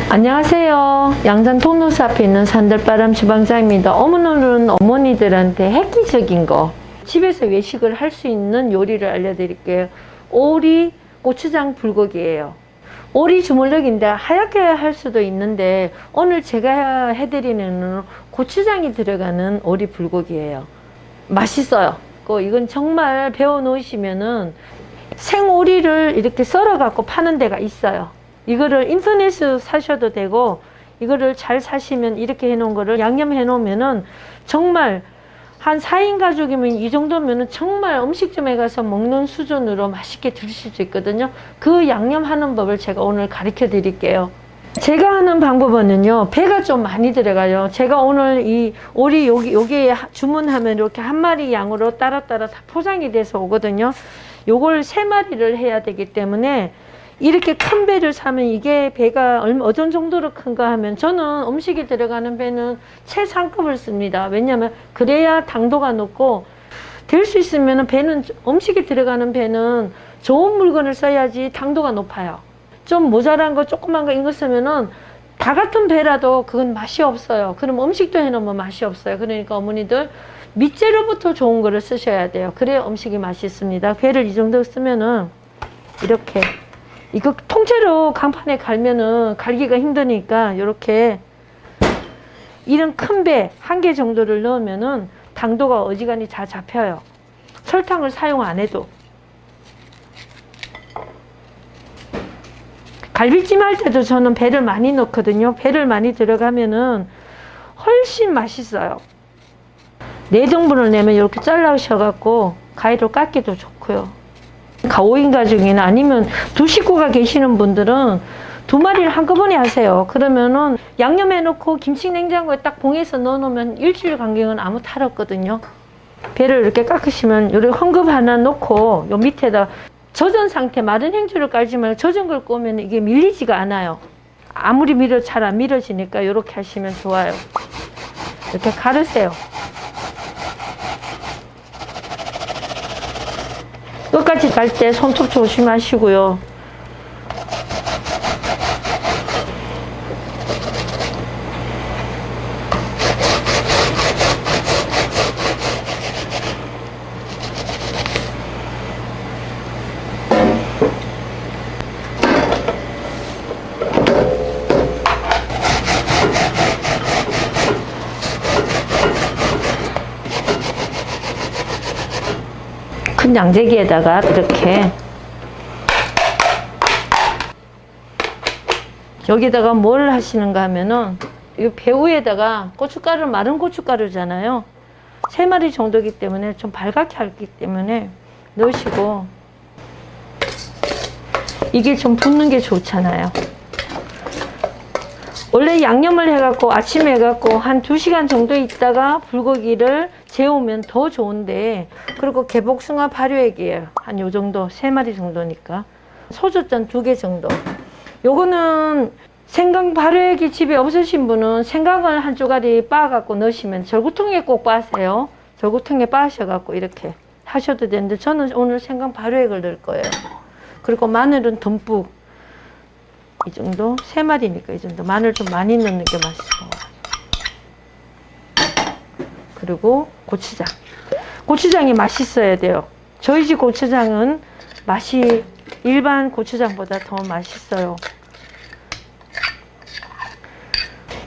안녕하세요. 양산 통로스 앞에 있는 산들바람 주방장입니다. 오늘은 어머니들한테 획기적인 거, 집에서 외식을 할 수 있는 요리를 알려드릴게요. 오리 고추장 불고기예요. 오리 주물럭인데 하얗게 할 수도 있는데 오늘 제가 해드리는 고추장이 들어가는 오리 불고기예요. 맛있어요. 이건 정말 배워 놓으시면은 생오리를 이렇게 썰어 갖고 파는 데가 있어요. 이거를 인터넷으로 사셔도 되고, 이거를 잘 사시면 이렇게 해놓은 거를 양념해 놓으면은 정말 한 4인 가족이면 이 정도면은 정말 음식점에 가서 먹는 수준으로 맛있게 드실 수 있거든요. 그 양념하는 법을 제가 오늘 가르쳐 드릴게요. 제가 하는 방법은요, 배가 좀 많이 들어가요. 제가 오늘 이 오리 여기에 주문하면 이렇게 한 마리 양으로 따로따로 다 포장이 돼서 오거든요. 요걸 3마리를 해야 되기 때문에 이렇게 큰 배를 사면 이게 배가 어떤 정도로 큰가 하면, 저는 음식이 들어가는 배는 최상급을 씁니다. 왜냐하면 그래야 당도가 높고, 될 수 있으면 배는, 음식이 들어가는 배는 좋은 물건을 써야지 당도가 높아요. 좀 모자란 거 조그만 거 이거 쓰면은 다 같은 배라도 그건 맛이 없어요. 그럼 음식도 해놓으면 맛이 없어요. 그러니까 어머니들 밑재료부터 좋은 거를 쓰셔야 돼요. 그래야 음식이 맛있습니다. 배를 이 정도 쓰면은 이렇게, 이거 통째로 강판에 갈면은 갈기가 힘드니까 이렇게 이런 큰 배 1개 정도를 넣으면은 당도가 어지간히 잘 잡혀요. 설탕을 사용 안 해도. 갈비찜 할 때도 저는 배를 많이 넣거든요. 배를 많이 들어가면은 훨씬 맛있어요. 4등분을 내면 이렇게 잘라셔갖고 가위로 깎기도 좋고요. 5인 가족이나 아니면 2식구가 계시는 분들은 2마리를 한꺼번에 하세요. 그러면은 양념해 놓고 김치 냉장고에 딱 봉해서 넣어 놓으면 일주일 간격은 아무 탈 없거든요. 배를 이렇게 깎으시면 요리 헝겊 하나 놓고 요 밑에다 젖은 상태 마른 행주를 깔지 말고 젖은 걸 꼬면 이게 밀리지가 않아요. 아무리 밀어 잘 안 밀어지니까 이렇게 하시면 좋아요. 이렇게 가르세요. 끝까지 갈 때 손톱 조심하시고요. 큰 양재기에다가 이렇게, 여기다가 뭘 하시는가 하면은 이 배우에다가 고춧가루, 마른 고춧가루잖아요. 3마리 정도이기 때문에 좀 발갛게 하기 때문에 넣으시고, 이게 좀 붓는 게 좋잖아요. 원래 양념을 해갖고 아침에 해갖고 한 2시간 정도 있다가 불고기를 재우면 더 좋은데, 그리고 개복숭아 발효액이에요. 한 요 정도, 3마리 정도니까. 소주잔 2개 정도. 요거는 생강 발효액이 집에 없으신 분은 생강을 한 쪼가리 빻아갖고 넣으시면, 절구통에 꼭 빻으세요. 절구통에 빻으셔갖고 이렇게 하셔도 되는데, 저는 오늘 생강 발효액을 넣을 거예요. 그리고 마늘은 듬뿍. 이 정도, 3마리니까 이 정도. 마늘 좀 많이 넣는 게 맛있어요. 그리고 고추장. 고추장이 맛있어야 돼요. 저희 집 고추장은 맛이 일반 고추장보다 더 맛있어요.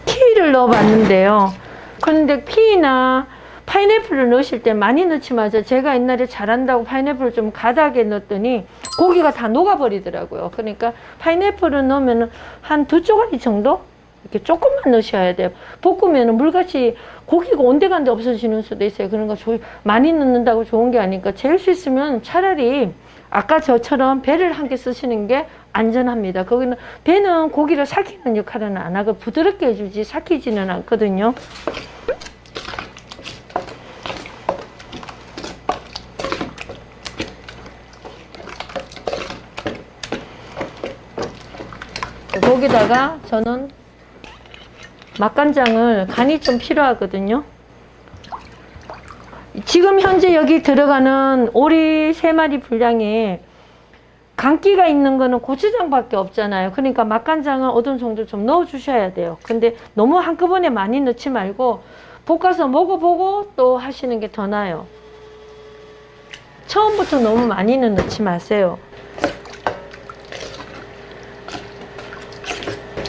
키위를 넣어봤는데요. 그런데 키위나 파인애플을 넣으실 때 많이 넣지 마세요. 제가 옛날에 잘한다고 파인애플을 좀 가닥에 넣었더니 고기가 다 녹아버리더라고요. 그러니까 파인애플을 넣으면 한 2쪼가리 정도? 이렇게 조금만 넣으셔야 돼요. 볶으면 물같이 고기가 온데간데 없어지는 수도 있어요. 그런 거 많이 넣는다고 좋은 게 아니니까, 재울 수 있으면 차라리 아까 저처럼 배를 1개 쓰시는 게 안전합니다. 거기는 배는 고기를 삭히는 역할은 안 하고 부드럽게 해주지 삭히지는 않거든요. 거기다가 저는 맛간장을, 간이 좀 필요하거든요. 지금 현재 여기 들어가는 오리 3마리 분량에 간기가 있는 거는 고추장밖에 없잖아요. 그러니까 맛간장은 어느 정도 좀 넣어 주셔야 돼요. 근데 너무 한꺼번에 많이 넣지 말고 볶아서 먹어보고 또 하시는 게 더 나아요. 처음부터 너무 많이는 넣지 마세요.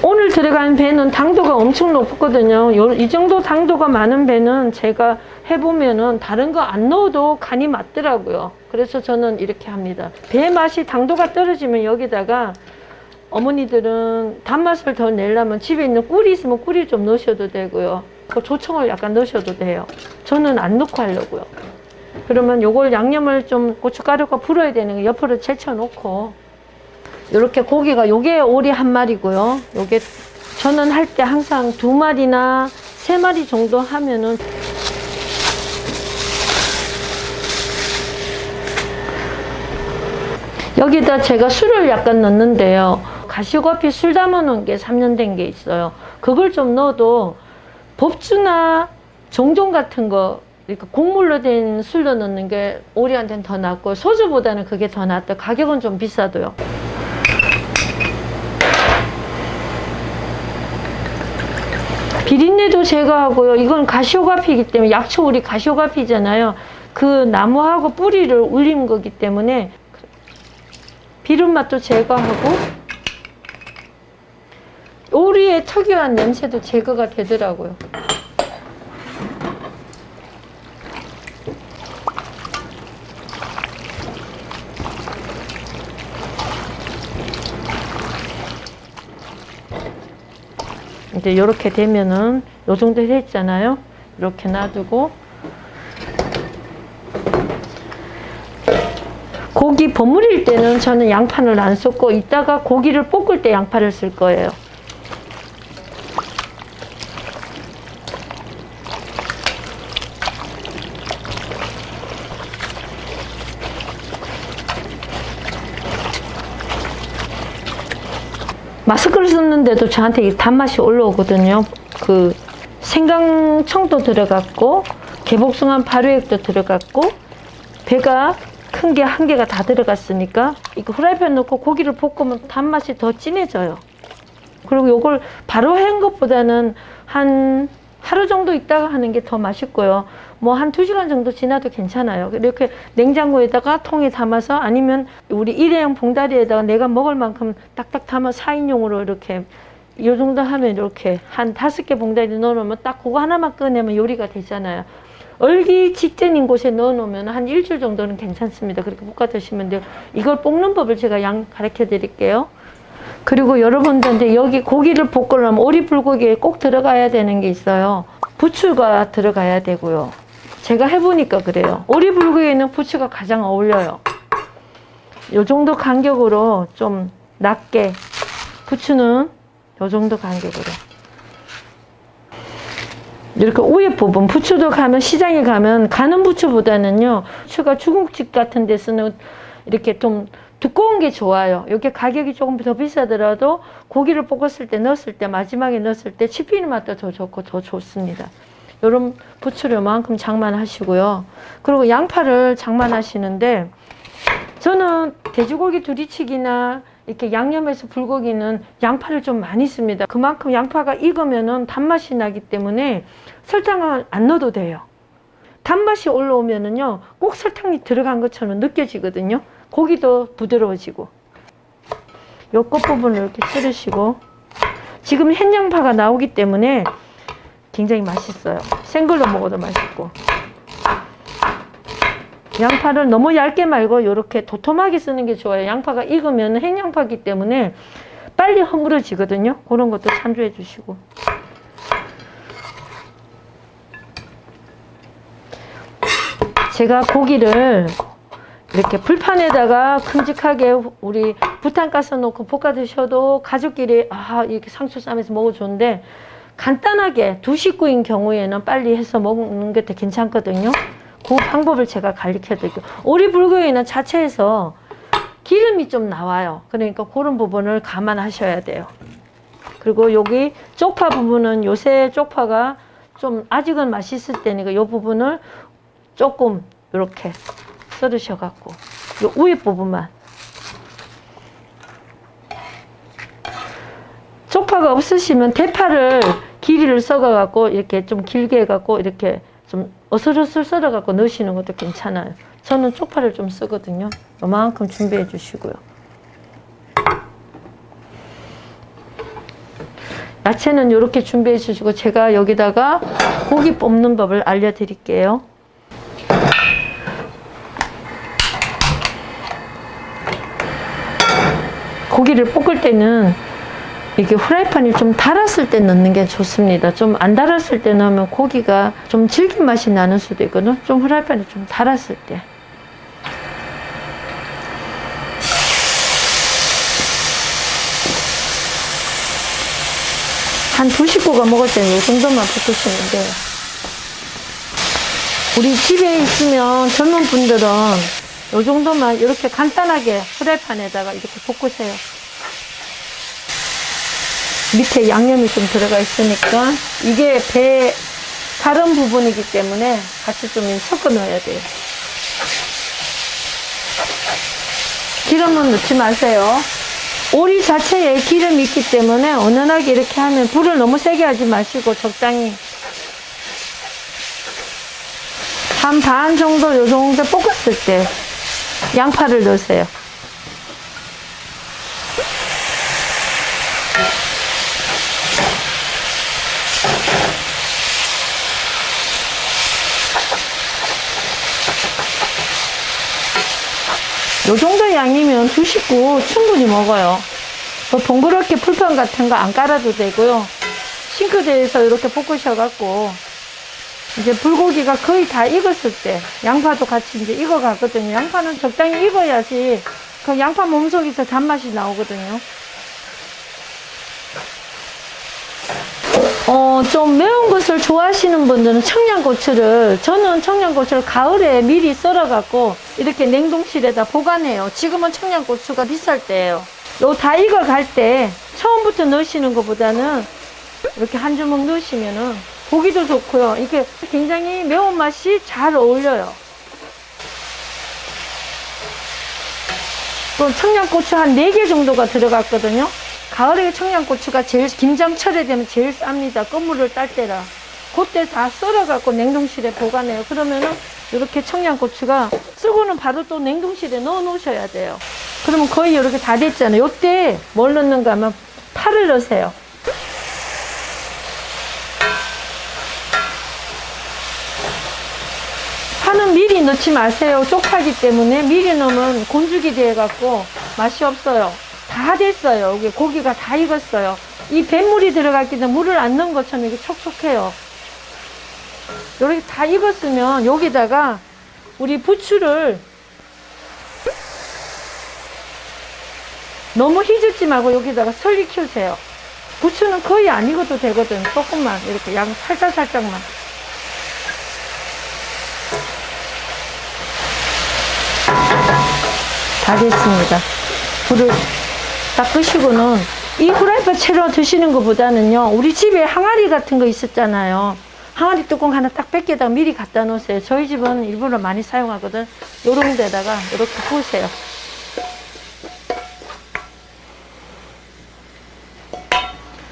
오늘 들어간 배는 당도가 엄청 높거든요. 이 정도 당도가 많은 배는 제가 해보면은 다른 거 안 넣어도 간이 맞더라고요. 그래서 저는 이렇게 합니다. 배 맛이 당도가 떨어지면 여기다가 어머니들은 단맛을 더 내려면 집에 있는 꿀이 있으면 꿀이 좀 넣으셔도 되고요. 그 조청을 약간 넣으셔도 돼요. 저는 안 넣고 하려고요. 그러면 요걸 양념을 좀 고춧가루가 불어야 되는 거 옆으로 제쳐놓고 이렇게 고기가 요게 오리 한 마리고요. 요게 저는 할 때 항상 2마리나 3마리 정도 하면은 여기다 제가 술을 약간 넣는데요. 가시오가피 술 담아 놓은 게 3년 된 게 있어요. 그걸 좀 넣어도 법주나 종종 같은 거 이렇게 곡물로 된 술로 넣는 게 오리한테는 더 낫고 소주보다는 그게 더 낫다. 가격은 좀 비싸도요. 비린내도 제거하고요. 이건 가시오가피이기 때문에 약초 우리 가시오가피잖아요. 그 나무하고 뿌리를 울린 거기 때문에 비린 맛도 제거하고 오리의 특유한 냄새도 제거가 되더라고요. 이제 이렇게 되면은 요 정도 됐잖아요. 이렇게 놔두고 고기 버무릴 때는 저는 양파를 안 썼고 이따가 고기를 볶을 때 양파를 쓸 거예요. 마스크를 썼는데도 저한테 이 단맛이 올라오거든요. 그 생강청도 들어갔고 개복숭아한 발효액도 들어갔고 배가 큰 게 한 개가 다 들어갔으니까 이거 후라이팬 넣고 고기를 볶으면 단맛이 더 진해져요. 그리고 이걸 바로 한 것보다는 한 하루 정도 있다가 하는 게 더 맛있고요. 뭐 한 2시간 정도 지나도 괜찮아요. 이렇게 냉장고에다가 통에 담아서 아니면 우리 일회용 봉다리에다가 내가 먹을 만큼 딱딱 담아 4인용으로 이렇게 이 정도 하면 이렇게 한 5개 봉다리 넣어놓으면 딱 그거 하나만 꺼내면 요리가 되잖아요. 얼기 직전인 곳에 넣어놓으면 한 일주일 정도는 괜찮습니다. 그렇게 볶아 드시면 돼요. 이걸 볶는 법을 제가 가르쳐 드릴게요. 그리고 여러분들한테 여기 고기를 볶으려면 오리 불고기에 꼭 들어가야 되는 게 있어요. 부추가 들어가야 되고요. 제가 해보니까 그래요. 오리 불고기에는 부추가 가장 어울려요. 요 정도 간격으로 좀 낮게 부추는 요 정도 간격으로 이렇게 위에 부분 부추도 가면 시장에 가면 가는 부추보다는요 부추가 중국집 같은 데 쓰는 이렇게 좀 두꺼운 게 좋아요. 이게 가격이 조금 더 비싸더라도 고기를 볶았을 때 넣었을 때 마지막에 넣었을 때 씹히는 맛도 더 좋고 더 좋습니다. 이런 부추료만큼 장만하시고요. 그리고 양파를 장만하시는데 저는 돼지고기 두리치기나 이렇게 양념해서 불고기는 양파를 좀 많이 씁니다. 그만큼 양파가 익으면은 단맛이 나기 때문에 설탕을 안 넣어도 돼요. 단맛이 올라오면은요 꼭 설탕이 들어간 것처럼 느껴지거든요. 고기도 부드러워지고 요 끝부분을 이렇게 썰으시고 지금 햇양파가 나오기 때문에 굉장히 맛있어요. 생걸로 먹어도 맛있고 양파를 너무 얇게 말고 이렇게 도톰하게 쓰는 게 좋아요. 양파가 익으면 햇양파이기 때문에 빨리 허물어지거든요. 그런 것도 참조해 주시고 제가 고기를 이렇게 불판에다가 큼직하게 우리 부탄가스 넣고 볶아 드셔도 가족끼리 이렇게 상추 쌈에서 먹어 좋은데 간단하게 2식구인 경우에는 빨리 해서 먹는 게 더 괜찮거든요. 그 방법을 제가 가르쳐 드릴게요. 오리 불고기는 자체에서 기름이 좀 나와요. 그러니까 그런 부분을 감안하셔야 돼요. 그리고 여기 쪽파 부분은 요새 쪽파가 좀 아직은 맛있을 때니까 이 부분을 조금 이렇게 썰으셔 갖고 요 위에 부분만 그거 없으시면 대파를 길이를 썩어갖고 이렇게 좀 길게 해갖고 이렇게 좀 어슬어슬 썰어갖고 넣으시는 것도 괜찮아요. 저는 쪽파를 좀 쓰거든요. 요만큼 준비해 주시고요. 야채는 이렇게 준비해 주시고 제가 여기다가 고기 뽑는 법을 알려드릴게요. 고기를 볶을 때는 이게 후라이팬이 좀 달았을 때 넣는 게 좋습니다. 좀 안 달았을 때 넣으면 고기가 좀 질긴 맛이 나는 수도 있거든요. 좀 후라이팬이 좀 달았을 때. 한 두 식구가 먹을 때는 이 정도만 볶으시면 돼요. 우리 집에 있으면 젊은 분들은 이 정도만 이렇게 간단하게 후라이팬에다가 이렇게 볶으세요. 밑에 양념이 좀 들어가 있으니까 이게 배 다른 부분이기 때문에 같이 좀 섞어 넣어야 돼요. 기름은 넣지 마세요. 오리 자체에 기름이 있기 때문에 은은하게 이렇게 하면 불을 너무 세게 하지 마시고 적당히 한 반 정도 요 정도 볶았을 때 양파를 넣으세요. 요 정도 양이면 두 식구 충분히 먹어요. 뭐 동그랗게 풀판 같은 거 안 깔아도 되고요. 싱크대에서 이렇게 볶으셔갖고 이제 불고기가 거의 다 익었을 때 양파도 같이 이제 익어가거든요. 양파는 적당히 익어야지 그 양파 몸속에서 단맛이 나오거든요. 좀 매운 것을 좋아하시는 분들은 저는 청양고추를 가을에 미리 썰어갖고 이렇게 냉동실에다 보관해요. 지금은 청양고추가 비쌀 때예요. 요 다 익어갈 때 처음부터 넣으시는 것보다는 이렇게 한 주먹 넣으시면은 보기도 좋고요. 이게 굉장히 매운맛이 잘 어울려요. 또 청양고추 한 4개 정도가 들어갔거든요. 가을에 청양고추가 제일 김장철에 되면 제일 쌉니다. 끝물을 딸 때라. 그때 다 썰어갖고 냉동실에 보관해요. 그러면은 이렇게 청양고추가 쓰고는 바로 또 냉동실에 넣어 놓으셔야 돼요. 그러면 거의 이렇게 다 됐잖아요. 이때 뭘 넣는가 하면 파를 넣으세요. 파는 미리 넣지 마세요. 쪽파기 때문에 미리 넣으면 곤죽이 돼갖고 맛이 없어요. 다 됐어요. 여기 고기가 다 익었어요. 이 뱃물이 들어갔기 때문에 물을 안 넣은 것처럼 이게 촉촉해요. 이렇게 다 익었으면 여기다가 우리 부추를 너무 휘젓지 말고 여기다가 설 익히세요. 부추는 거의 안 익어도 되거든. 조금만 이렇게 양 살짝만. 다 됐습니다. 불을 딱 끄시고는 이 후라이팬 채로 드시는 것보다는요, 우리 집에 항아리 같은 거 있었잖아요. 항아리 뚜껑 하나 딱 뺏겨다가 미리 갖다 놓으세요. 저희 집은 일부러 많이 사용하거든. 요런 데다가 이렇게 부으세요.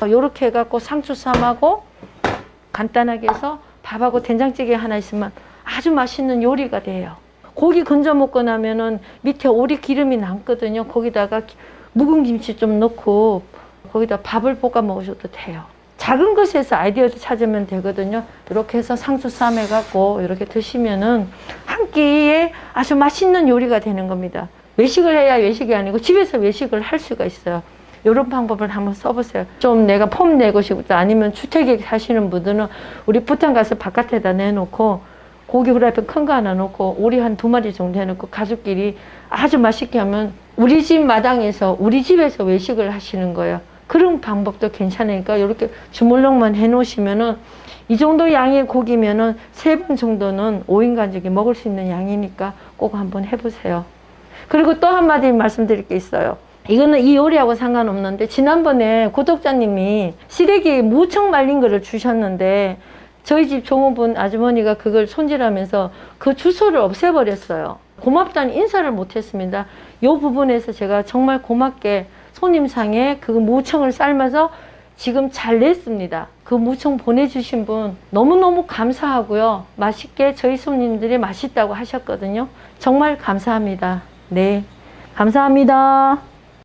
요렇게 해갖고 상추쌈하고 간단하게 해서 밥하고 된장찌개 하나 있으면 아주 맛있는 요리가 돼요. 고기 건져 먹고 나면은 밑에 오리 기름이 남거든요. 거기다가 묵은 김치 좀 넣고 거기다 밥을 볶아 먹으셔도 돼요. 작은 것에서 아이디어를 찾으면 되거든요. 이렇게 해서 상추쌈 해갖고 이렇게 드시면은 한 끼에 아주 맛있는 요리가 되는 겁니다. 외식을 해야 외식이 아니고 집에서 외식을 할 수가 있어요. 이런 방법을 한번 써보세요. 좀 내가 폼 내고 싶다 아니면 주택에 사시는 분들은 우리 부탄 가서 바깥에다 내놓고 고기 후라이팬 큰 거 하나 놓고 오리 한 2마리 정도 해놓고 가족끼리 아주 맛있게 하면 우리 집 마당에서 우리 집에서 외식을 하시는 거예요. 그런 방법도 괜찮으니까 이렇게 주물럭만 해 놓으시면은 이 정도 양의 고기면은 3번 정도는 5인 가족이 먹을 수 있는 양이니까 꼭 한번 해보세요. 그리고 또 한마디 말씀드릴 게 있어요. 이거는 이 요리하고 상관없는데 지난번에 구독자님이 시래기 무청 말린 거를 주셨는데 저희 집 종업원 아주머니가 그걸 손질하면서 그 주소를 없애버렸어요. 고맙다는 인사를 못했습니다. 이 부분에서 제가 정말 고맙게 손님상에 그 무청을 삶아서 지금 잘 냈습니다. 그 무청 보내주신 분 너무너무 감사하고요. 맛있게 저희 손님들이 맛있다고 하셨거든요. 정말 감사합니다. 네, 감사합니다.